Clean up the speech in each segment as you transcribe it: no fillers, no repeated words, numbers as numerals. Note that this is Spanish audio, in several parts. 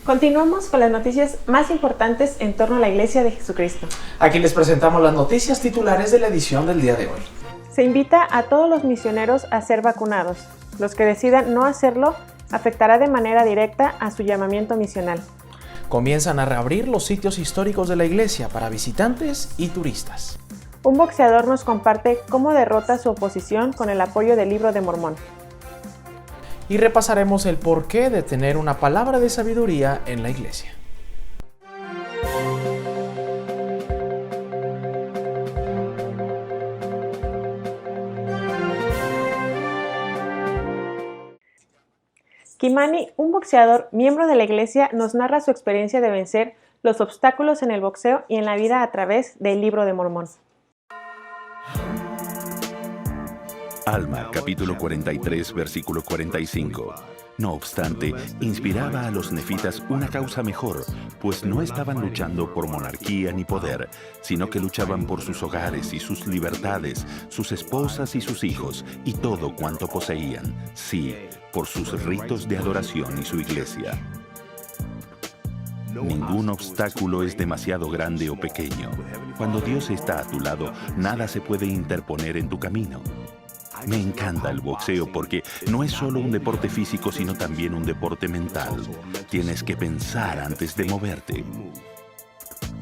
Continuamos con las noticias más importantes en torno a la Iglesia de Jesucristo. Aquí les presentamos las noticias titulares de la edición del día de hoy. Se invita a todos los misioneros a ser vacunados. Los que decidan no hacerlo afectará de manera directa a su llamamiento misional. Comienzan a reabrir los sitios históricos de la iglesia para visitantes y turistas. Un boxeador nos comparte cómo derrota su oposición con el apoyo del Libro de Mormón. Y repasaremos el porqué de tener una palabra de sabiduría en la iglesia. Kimani, un boxeador, miembro de la iglesia, nos narra su experiencia de vencer los obstáculos en el boxeo y en la vida a través del Libro de Mormón. Alma, capítulo 43, versículo 45. No obstante, inspiraba a los nefitas una causa mejor, pues no estaban luchando por monarquía ni poder, sino que luchaban por sus hogares y sus libertades, sus esposas y sus hijos, y todo cuanto poseían, sí, por sus ritos de adoración y su iglesia. Ningún obstáculo es demasiado grande o pequeño. Cuando Dios está a tu lado, nada se puede interponer en tu camino. Me encanta el boxeo porque no es solo un deporte físico, sino también un deporte mental. Tienes que pensar antes de moverte.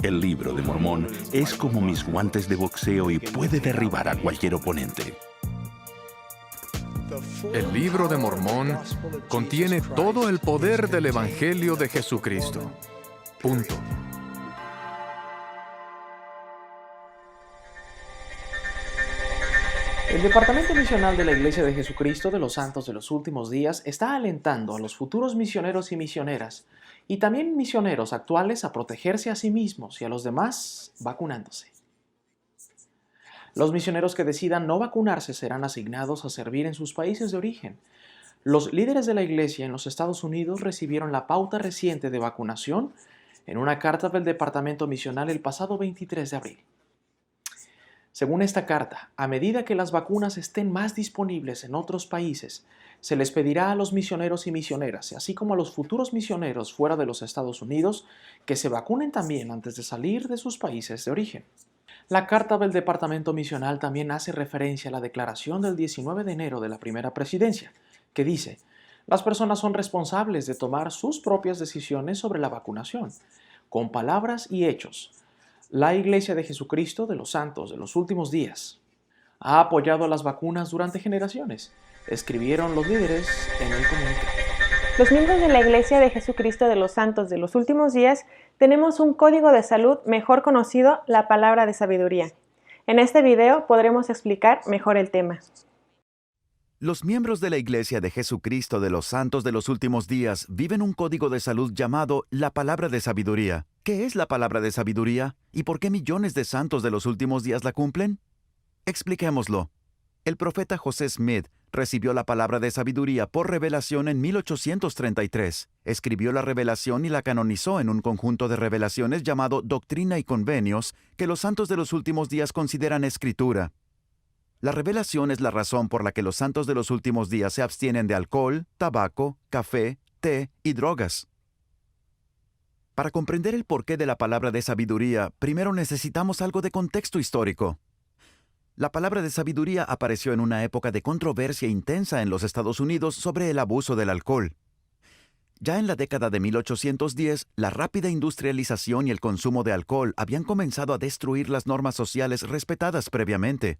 El Libro de Mormón es como mis guantes de boxeo y puede derribar a cualquier oponente. El Libro de Mormón contiene todo el poder del Evangelio de Jesucristo. Punto. El Departamento Misional de la Iglesia de Jesucristo de los Santos de los Últimos Días está alentando a los futuros misioneros y misioneras y también misioneros actuales a protegerse a sí mismos y a los demás vacunándose. Los misioneros que decidan no vacunarse serán asignados a servir en sus países de origen. Los líderes de la Iglesia en los Estados Unidos recibieron la pauta reciente de vacunación en una carta del Departamento Misional el pasado 23 de abril. Según esta carta, a medida que las vacunas estén más disponibles en otros países, se les pedirá a los misioneros y misioneras, así como a los futuros misioneros fuera de los Estados Unidos, que se vacunen también antes de salir de sus países de origen. La carta del Departamento Misional también hace referencia a la declaración del 19 de enero de la primera presidencia, que dice: las personas son responsables de tomar sus propias decisiones sobre la vacunación, con palabras y hechos. La Iglesia de Jesucristo de los Santos de los Últimos Días ha apoyado las vacunas durante generaciones, escribieron los líderes en el comunicado. Los miembros de la Iglesia de Jesucristo de los Santos de los Últimos Días tenemos un código de salud mejor conocido, la palabra de sabiduría. En este video podremos explicar mejor el tema. Los miembros de la Iglesia de Jesucristo de los Santos de los Últimos Días viven un código de salud llamado la palabra de sabiduría. ¿Qué es la palabra de sabiduría? ¿Y por qué millones de santos de los últimos días la cumplen? Expliquémoslo. El profeta José Smith recibió la palabra de sabiduría por revelación en 1833. Escribió la revelación y la canonizó en un conjunto de revelaciones llamado Doctrina y Convenios que los santos de los últimos días consideran escritura. La revelación es la razón por la que los santos de los últimos días se abstienen de alcohol, tabaco, café, té y drogas. Para comprender el porqué de la palabra de sabiduría, primero necesitamos algo de contexto histórico. La palabra de sabiduría apareció en una época de controversia intensa en los Estados Unidos sobre el abuso del alcohol. Ya en la década de 1810, la rápida industrialización y el consumo de alcohol habían comenzado a destruir las normas sociales respetadas previamente.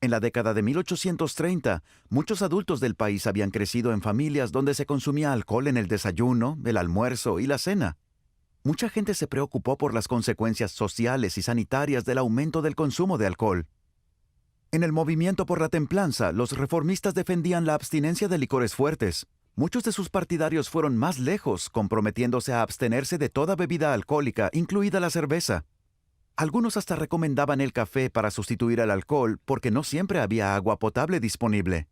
En la década de 1830, muchos adultos del país habían crecido en familias donde se consumía alcohol en el desayuno, el almuerzo y la cena. Mucha gente se preocupó por las consecuencias sociales y sanitarias del aumento del consumo de alcohol. En el movimiento por la templanza, los reformistas defendían la abstinencia de licores fuertes. Muchos de sus partidarios fueron más lejos, comprometiéndose a abstenerse de toda bebida alcohólica, incluida la cerveza. Algunos hasta recomendaban el café para sustituir al alcohol porque no siempre había agua potable disponible.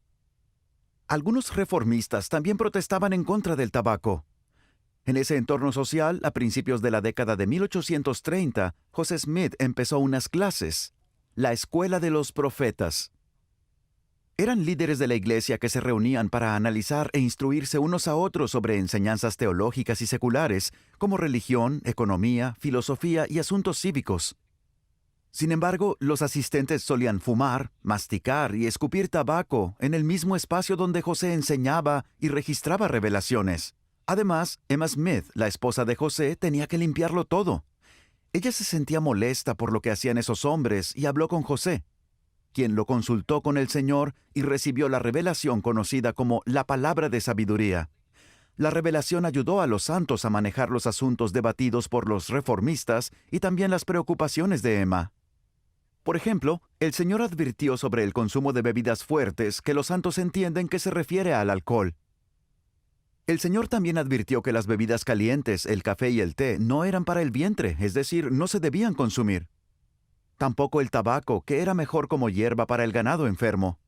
Algunos reformistas también protestaban en contra del tabaco. En ese entorno social, a principios de la década de 1830, José Smith empezó unas clases, la Escuela de los Profetas. Eran líderes de la iglesia que se reunían para analizar e instruirse unos a otros sobre enseñanzas teológicas y seculares, como religión, economía, filosofía y asuntos cívicos. Sin embargo, los asistentes solían fumar, masticar y escupir tabaco en el mismo espacio donde José enseñaba y registraba revelaciones. Además, Emma Smith, la esposa de José, tenía que limpiarlo todo. Ella se sentía molesta por lo que hacían esos hombres y habló con José, quien lo consultó con el Señor y recibió la revelación conocida como la palabra de sabiduría. La revelación ayudó a los santos a manejar los asuntos debatidos por los reformistas y también las preocupaciones de Emma. Por ejemplo, el Señor advirtió sobre el consumo de bebidas fuertes que los santos entienden que se refiere al alcohol. El Señor también advirtió que las bebidas calientes, el café y el té, no eran para el vientre, es decir, no se debían consumir. Tampoco el tabaco, que era mejor como hierba para el ganado enfermo.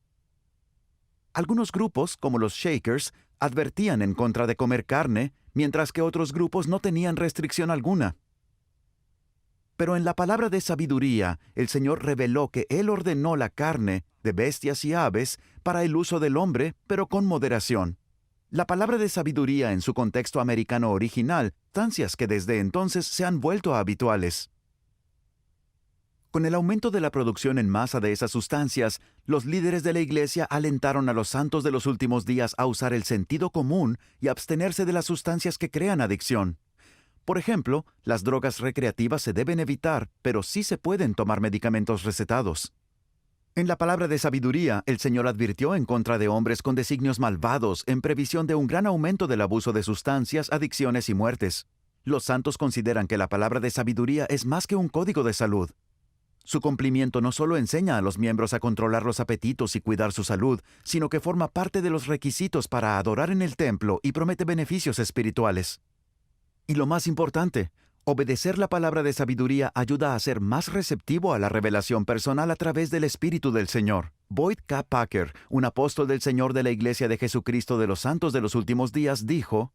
Algunos grupos, como los Shakers, advertían en contra de comer carne, mientras que otros grupos no tenían restricción alguna. Pero en la palabra de sabiduría, el Señor reveló que Él ordenó la carne de bestias y aves para el uso del hombre, pero con moderación. La palabra de sabiduría en su contexto americano original, sustancias que desde entonces se han vuelto habituales. Con el aumento de la producción en masa de esas sustancias, los líderes de la Iglesia alentaron a los santos de los últimos días a usar el sentido común y abstenerse de las sustancias que crean adicción. Por ejemplo, las drogas recreativas se deben evitar, pero sí se pueden tomar medicamentos recetados. En la palabra de sabiduría, el Señor advirtió en contra de hombres con designios malvados en previsión de un gran aumento del abuso de sustancias, adicciones y muertes. Los santos consideran que la palabra de sabiduría es más que un código de salud. Su cumplimiento no solo enseña a los miembros a controlar los apetitos y cuidar su salud, sino que forma parte de los requisitos para adorar en el templo y promete beneficios espirituales. Y lo más importante, obedecer la palabra de sabiduría ayuda a ser más receptivo a la revelación personal a través del Espíritu del Señor. Boyd K. Packer, un apóstol del Señor de la Iglesia de Jesucristo de los Santos de los Últimos Días, dijo: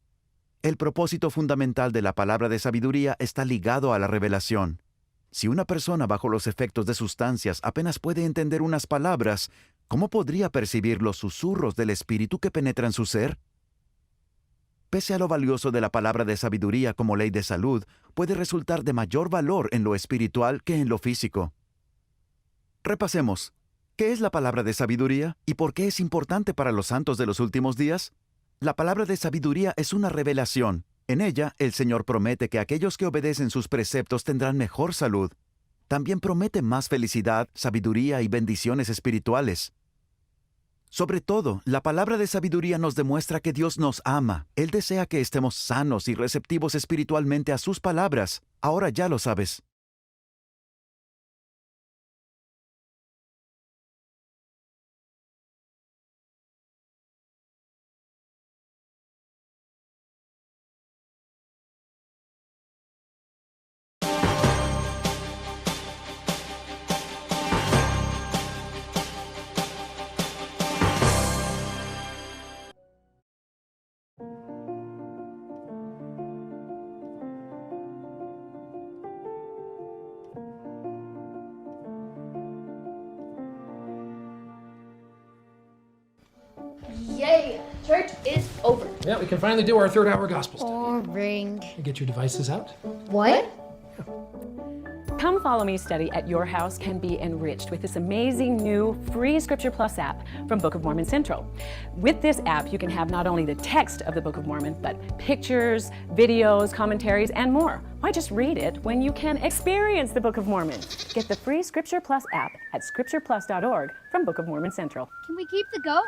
"El propósito fundamental de la palabra de sabiduría está ligado a la revelación. Si una persona bajo los efectos de sustancias apenas puede entender unas palabras, ¿cómo podría percibir los susurros del Espíritu que penetran su ser?" Pese a lo valioso de la palabra de sabiduría como ley de salud, puede resultar de mayor valor en lo espiritual que en lo físico. Repasemos. ¿Qué es la palabra de sabiduría y por qué es importante para los santos de los últimos días? La palabra de sabiduría es una revelación. En ella, el Señor promete que aquellos que obedecen sus preceptos tendrán mejor salud. También promete más felicidad, sabiduría y bendiciones espirituales. Sobre todo, la palabra de sabiduría nos demuestra que Dios nos ama. Él desea que estemos sanos y receptivos espiritualmente a sus palabras. Ahora ya lo sabes. Yay! Church is over. Yeah, we can finally do our third hour gospel study. Boring. Get your devices out. What? Come Follow Me study at your house can be enriched with this amazing new free Scripture Plus app from Book of Mormon Central. With this app, you can have not only the text of the Book of Mormon, but pictures, videos, commentaries, and more. Why just read it when you can experience the Book of Mormon? Get the free Scripture Plus app at scriptureplus.org from Book of Mormon Central. Can we keep the goat?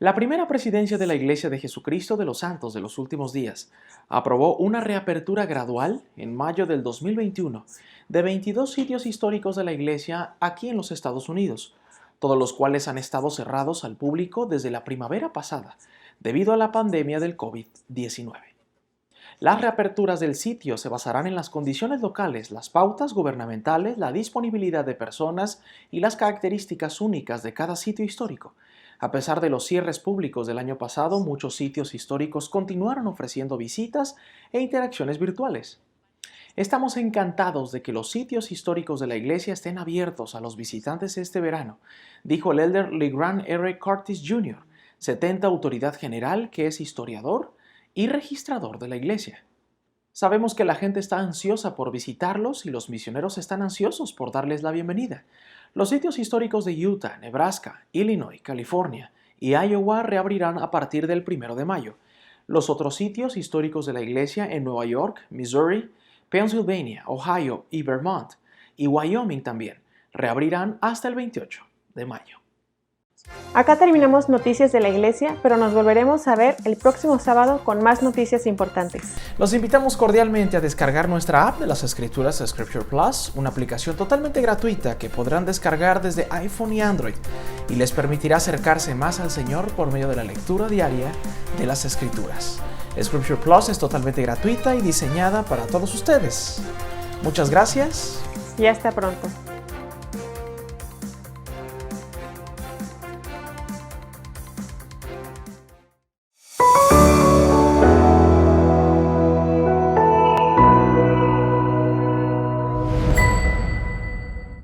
La primera presidencia de la Iglesia de Jesucristo de los Santos de los Últimos Días aprobó una reapertura gradual en mayo del 2021 de 22 sitios históricos de la Iglesia aquí en los Estados Unidos, todos los cuales han estado cerrados al público desde la primavera pasada debido a la pandemia del COVID-19. Las reaperturas del sitio se basarán en las condiciones locales, las pautas gubernamentales, la disponibilidad de personas y las características únicas de cada sitio histórico, A pesar de los cierres públicos del año pasado, muchos sitios históricos continuaron ofreciendo visitas e interacciones virtuales. Estamos encantados de que los sitios históricos de la iglesia estén abiertos a los visitantes este verano, dijo el elder LeGrand R. Curtis Jr., 70 autoridad general que es historiador y registrador de la iglesia. Sabemos que la gente está ansiosa por visitarlos y los misioneros están ansiosos por darles la bienvenida. Los sitios históricos de Utah, Nebraska, Illinois, California y Iowa reabrirán a partir del 1 de mayo. Los otros sitios históricos de la iglesia en Nueva York, Missouri, Pennsylvania, Ohio y Vermont, y Wyoming también, reabrirán hasta el 28 de mayo. Acá terminamos noticias de la iglesia, pero nos volveremos a ver el próximo sábado con más noticias importantes. Los invitamos cordialmente a descargar nuestra app de las Escrituras Scripture Plus, una aplicación totalmente gratuita que podrán descargar desde iPhone y Android y les permitirá acercarse más al Señor por medio de la lectura diaria de las Escrituras. Scripture Plus es totalmente gratuita y diseñada para todos ustedes. Muchas gracias. Y hasta pronto.